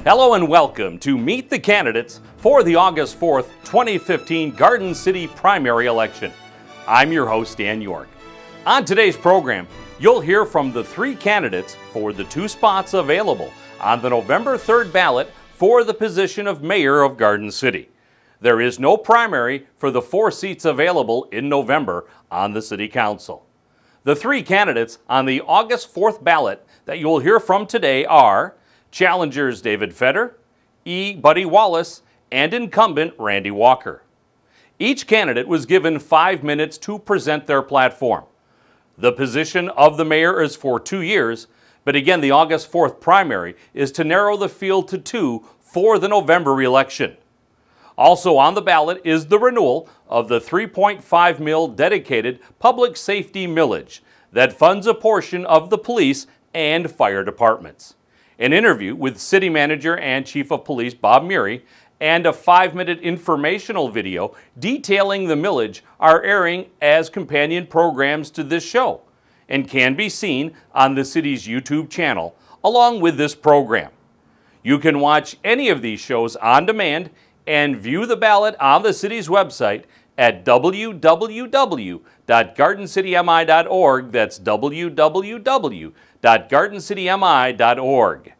Hello and welcome to Meet the Candidates for the August 4th, 2015 Garden City primary election. I'm your host, Dan York. On today's program, you'll hear from the three candidates for the two spots available on the November 3rd ballot for the position of Mayor of Garden City. There is no primary for the 4 seats available in November on the City Council. The three candidates on the August 4th ballot that you will hear from today are challengers David Fetter, E. Buddy Wallace, and incumbent Randy Walker. Each candidate was given 5 minutes to present their platform. The position of the mayor is for 2 years, but again, the August 4th primary is to narrow the field to 2 for the November election. Also on the ballot is the renewal of the $3.5 million dedicated public safety millage that funds a portion of the police and fire departments. An interview with City Manager and Chief of Police Bob Murray and a 5-minute informational video detailing the millage are airing as companion programs to this show and can be seen on the city's YouTube channel along with this program. You can watch any of these shows on demand and view the ballot on the city's website at www.gardencitymi.org. That's www.gardencitymi.org.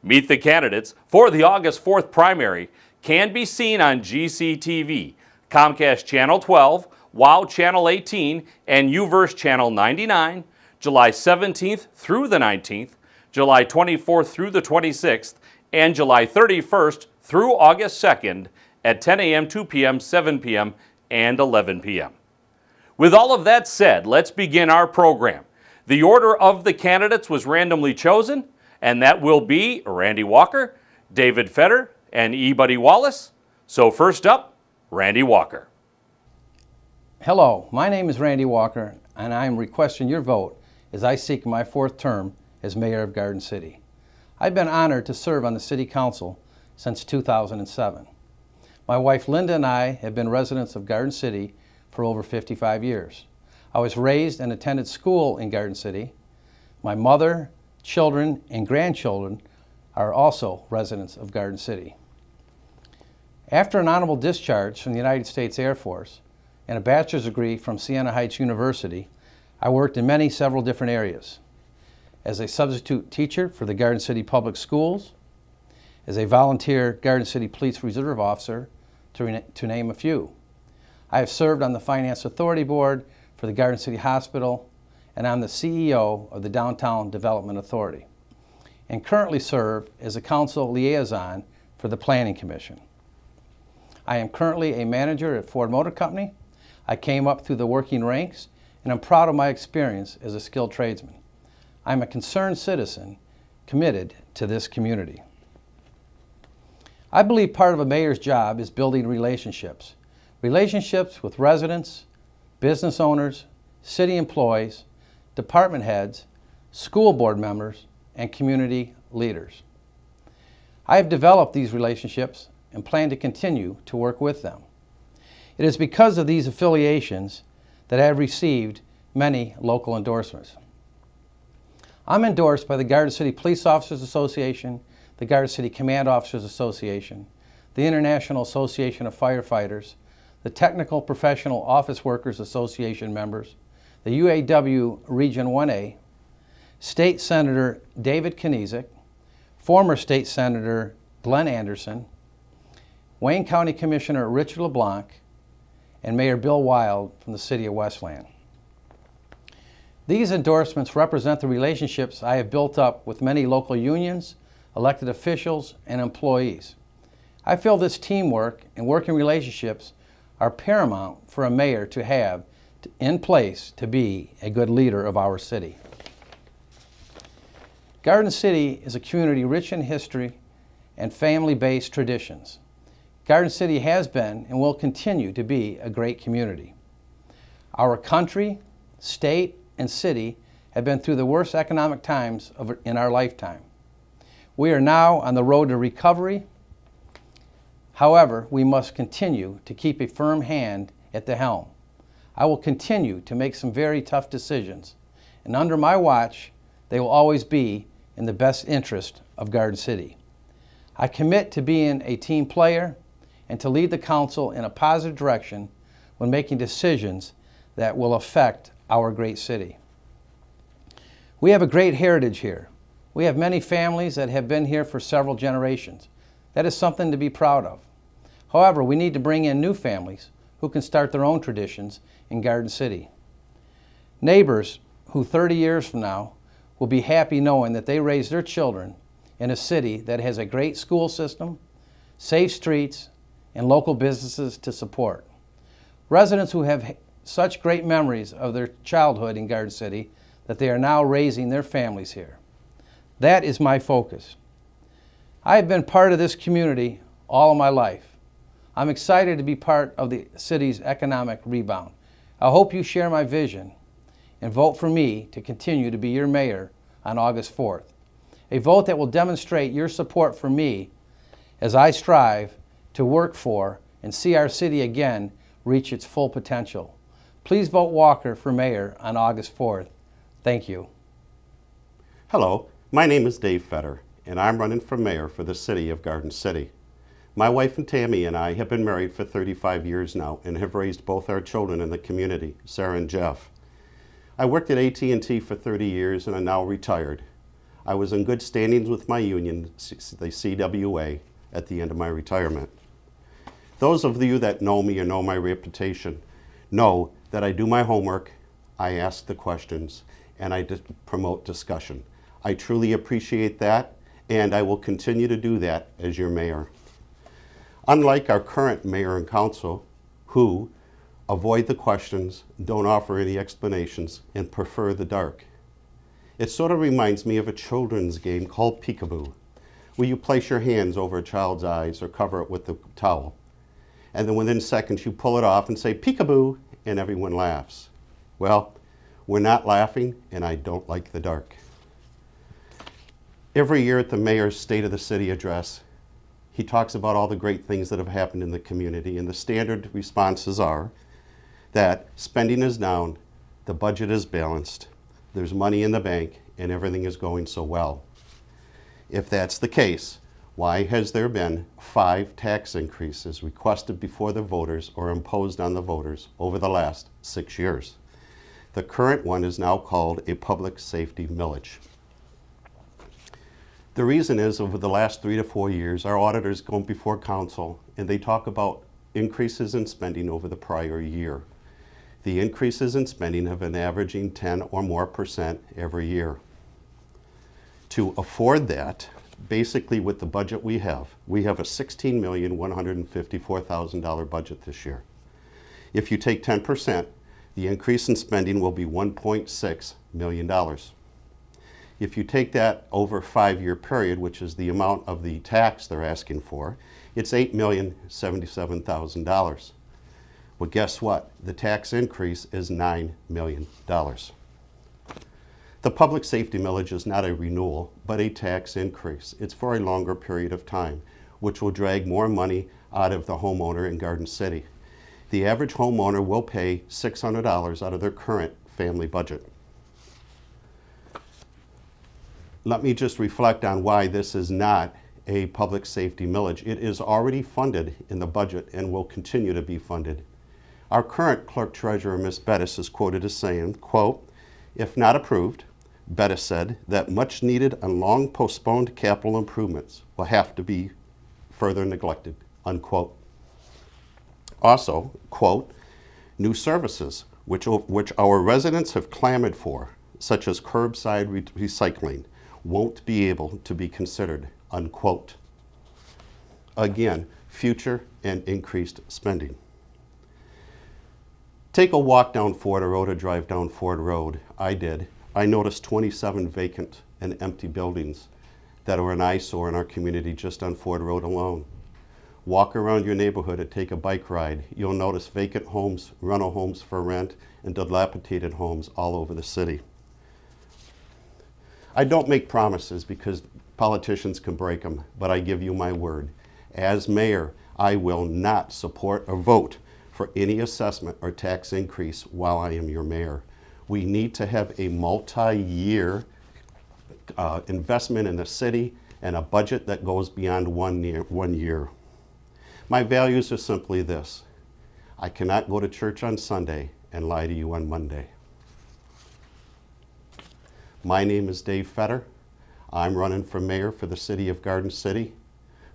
Meet the candidates for the August 4th primary can be seen on GCTV, Comcast Channel 12, WOW Channel 18, and UVerse Channel 99, July 17th through the 19th, July 24th through the 26th, and July 31st through August 2nd at 10 a.m., 2 p.m., 7 p.m., and 11 p.m. With all of that said, let's begin our program. The order of the candidates was randomly chosen, and that will be Randy Walker, David Fetter, and E. Buddy Wallace. So first up, Randy Walker. Hello, my name is Randy Walker, and I am requesting your vote as I seek my 4th term as Mayor of Garden City. I've been honored to serve on the City Council since 2007. My wife Linda and I have been residents of Garden City for over 55 years. I was raised and attended school in Garden City. My mother, children, and grandchildren are also residents of Garden City. After an honorable discharge from the United States Air Force and a bachelor's degree from Siena Heights University, I worked in several different areas. As a substitute teacher for the Garden City Public Schools, as a volunteer Garden City Police Reserve Officer, to name a few. I have served on the Finance Authority Board for the Garden City Hospital, and I'm the CEO of the Downtown Development Authority, and currently serve as a council liaison for the Planning Commission. I am currently a manager at Ford Motor Company. I came up through the working ranks, and I'm proud of my experience as a skilled tradesman. I'm a concerned citizen committed to this community. I believe part of a mayor's job is building relationships. Relationships with residents, business owners, city employees, department heads, school board members, and community leaders. I have developed these relationships and plan to continue to work with them. It is because of these affiliations that I have received many local endorsements. I'm endorsed by the Garden City Police Officers Association, the Garden City Command Officers Association, the International Association of Firefighters, the Technical Professional Office Workers Association members, the UAW Region 1A, State Senator David Kniezek, former State Senator Glenn Anderson, Wayne County Commissioner Richard LeBlanc, and Mayor Bill Wild from the City of Westland. These endorsements represent the relationships I have built up with many local unions, elected officials, and employees. I feel this teamwork and working relationships are paramount for a mayor to have in place to be a good leader of our city. Garden City is a community rich in history and family-based traditions. Garden City has been and will continue to be a great community. Our country, state, and city have been through the worst economic times in our lifetime. We are now on the road to recovery. However, we must continue to keep a firm hand at the helm. I will continue to make some very tough decisions, and under my watch, they will always be in the best interest of Garden City. I commit to being a team player and to lead the council in a positive direction when making decisions that will affect our great city. We have a great heritage here. We have many families that have been here for several generations. That is something to be proud of. However, we need to bring in new families who can start their own traditions in Garden City. Neighbors who 30 years from now will be happy knowing that they raised their children in a city that has a great school system, safe streets, and local businesses to support. Residents who have such great memories of their childhood in Garden City that they are now raising their families here. That is my focus. I have been part of this community all of my life. I'm excited to be part of the city's economic rebound. I hope you share my vision and vote for me to continue to be your mayor on August 4th. A vote that will demonstrate your support for me as I strive to work for and see our city again reach its full potential. Please vote Walker for mayor on August 4th. Thank you. Hello, my name is Dave Fetter, and I'm running for mayor for the city of Garden City. My wife and Tammy and I have been married for 35 years now and have raised both our children in the community, Sarah and Jeff. I worked at AT&T for 30 years and am now retired. I was in good standings with my union, the CWA, at the end of my retirement. Those of you that know me or know my reputation know that I do my homework, I ask the questions, and I promote discussion. I truly appreciate that, and I will continue to do that as your mayor. Unlike our current mayor and council, who avoid the questions, don't offer any explanations, and prefer the dark. It sort of reminds me of a children's game called peekaboo, where you place your hands over a child's eyes or cover it with a towel. And then within seconds you pull it off and say peekaboo, and everyone laughs. Well, we're not laughing, and I don't like the dark. Every year at the mayor's State of the City address, he talks about all the great things that have happened in the community, and the standard responses are that spending is down, the budget is balanced, there's money in the bank, and everything is going so well. If that's the case, why has there been 5 tax increases requested before the voters or imposed on the voters over the last 6 years? The current one is now called a public safety millage. The reason is over the last 3 to 4 years, our auditors go before council and they talk about increases in spending over the prior year. The increases in spending have been averaging 10 or more % every year. To afford that, basically with the budget we have a $16,154,000 budget this year. If you take 10%, the increase in spending will be $1.6 million. If you take that over a 5-year period, which is the amount of the tax they're asking for, it's $8,077,000. Well, guess what? The tax increase is $9 million. The public safety millage is not a renewal, but a tax increase. It's for a longer period of time, which will drag more money out of the homeowner in Garden City. The average homeowner will pay $600 out of their current family budget. Let me just reflect on why this is not a public safety millage. It is already funded in the budget and will continue to be funded. Our current clerk treasurer, Ms. Bettis, is quoted as saying, quote, "If not approved," Bettis said, "that much needed and long postponed capital improvements will have to be further neglected," unquote. Also, quote, "New services which our residents have clamored for, such as curbside recycling, won't be able to be considered," unquote. Again, future and increased spending. Take a walk down Ford Road or drive down Ford Road. I did. I noticed 27 vacant and empty buildings that are an eyesore in our community just on Ford Road alone. Walk around your neighborhood or take a bike ride. You'll notice vacant homes, rental homes for rent, and dilapidated homes all over the city. I don't make promises because politicians can break them, but I give you my word. As mayor, I will not support or vote for any assessment or tax increase while I am your mayor. We need to have a multi-year investment in the city and a budget that goes beyond 1 year. My values are simply this: I cannot go to church on Sunday and lie to you on Monday. My name is Dave Fetter. I'm running for mayor for the city of Garden City.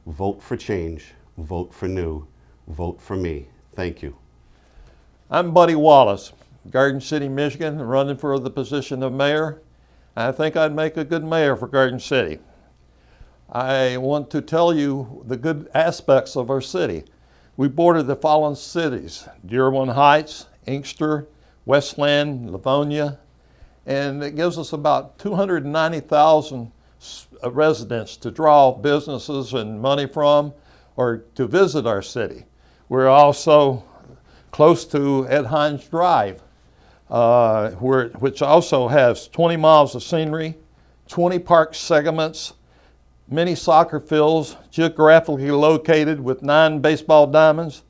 Vote for change. Vote for new. Vote for me. Thank you. I'm Buddy Wallace, Garden City, Michigan, running for the position of mayor. I think I'd make a good mayor for Garden City. I want to tell you the good aspects of our city. We border the following cities: Dearborn Heights, Inkster, Westland, Livonia, and it gives us about 290,000 residents to draw businesses and money from or to visit our city. We're also close to Ed Hines Drive, which also has 20 miles of scenery, 20 park segments, many soccer fields, geographically located with 9 baseball diamonds.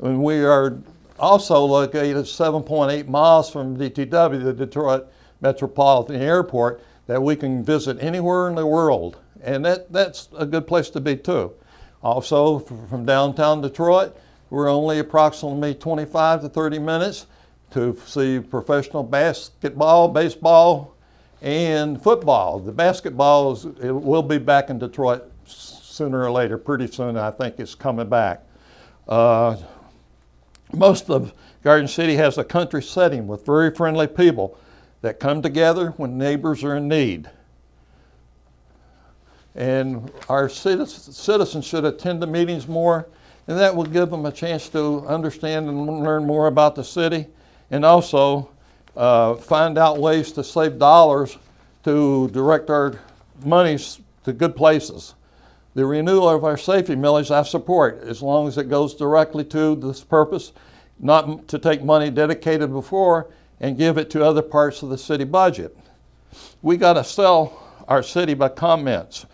And we are also located 7.8 miles from DTW, the Detroit Metropolitan Airport, that we can visit anywhere in the world. And that's a good place to be too. Also, from downtown Detroit, we're only approximately 25 to 30 minutes to see professional basketball, baseball, and football. The basketball it will be back in Detroit sooner or later. Pretty soon, I think it's coming back. Most of Garden City has a country setting with very friendly people that come together when neighbors are in need. And our citizens should attend the meetings more, and that will give them a chance to understand and learn more about the city, and also find out ways to save dollars to direct our monies to good places. The renewal of our safety millage I support, as long as it goes directly to this purpose, not to take money dedicated before and give it to other parts of the city budget. We got to sell our city by comments.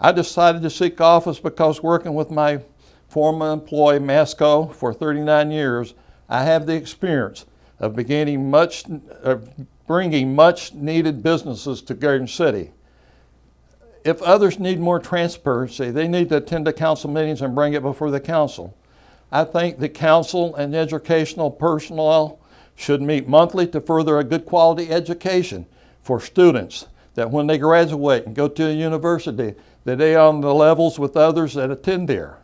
I decided to seek office because working with my former employee, Masco, for 39 years, I have the experience of bringing much needed businesses to Garden City. If others need more transparency, they need to attend the council meetings and bring it before the council. I think the council and educational personnel should meet monthly to further a good quality education for students, that when they graduate and go to a university, that they are on the levels with others that attend there.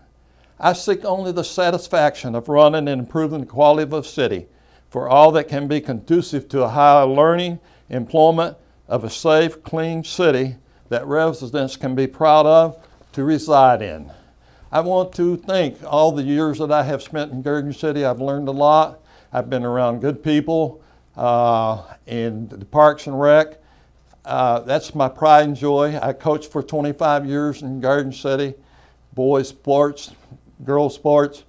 I seek only the satisfaction of running and improving the quality of a city for all that can be conducive to a higher learning, employment of a safe, clean city that residents can be proud of to reside in. I want to thank all the years that I have spent in Garden City. I've learned a lot. I've been around good people in the Parks and Rec. That's my pride and joy. I coached for 25 years in Garden City, boys sports, girls sports,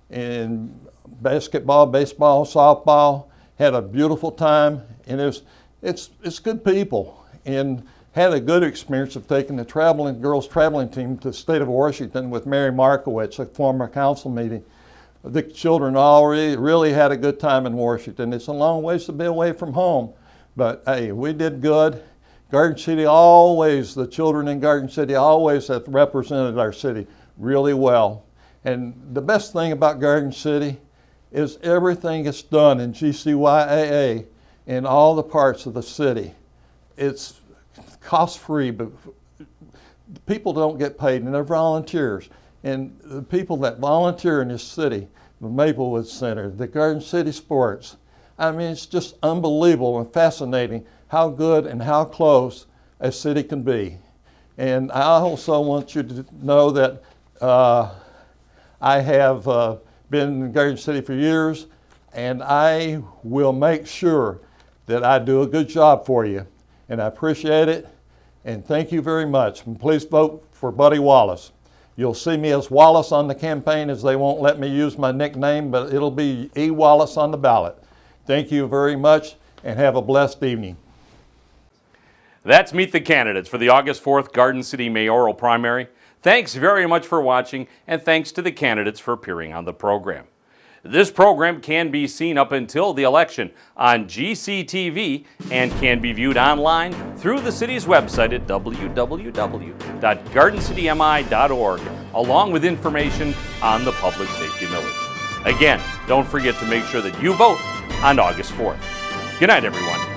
and basketball, baseball, softball. Had a beautiful time, and it's good people, and had a good experience of taking the girls traveling team to the state of Washington with Mary Markowitz, a former council meeting. The children already really had a good time in Washington. It's a long ways to be away from home, but hey, we did good. Garden City always, the children in Garden City always have represented our city really well. And the best thing about Garden City is everything is done in GCYAA in all the parts of the city. It's cost-free, but people don't get paid, and they're volunteers. And the people that volunteer in this city, the Maplewood Center, the Garden City Sports, I mean, it's just unbelievable and fascinating how good and how close a city can be. And I also want you to know that I have been in Garden City for years, and I will make sure that I do a good job for you. And I appreciate it, and thank you very much. And please vote for Buddy Wallace. You'll see me as Wallace on the campaign, as they won't let me use my nickname, but it'll be E. Wallace on the ballot. Thank you very much, and have a blessed evening. That's Meet the Candidates for the August 4th Garden City mayoral primary. Thanks very much for watching, and thanks to the candidates for appearing on the program. This program can be seen up until the election on GCTV and can be viewed online through the city's website at www.gardencitymi.org, along with information on the public safety millage. Again, don't forget to make sure that you vote on August 4th. Good night, everyone.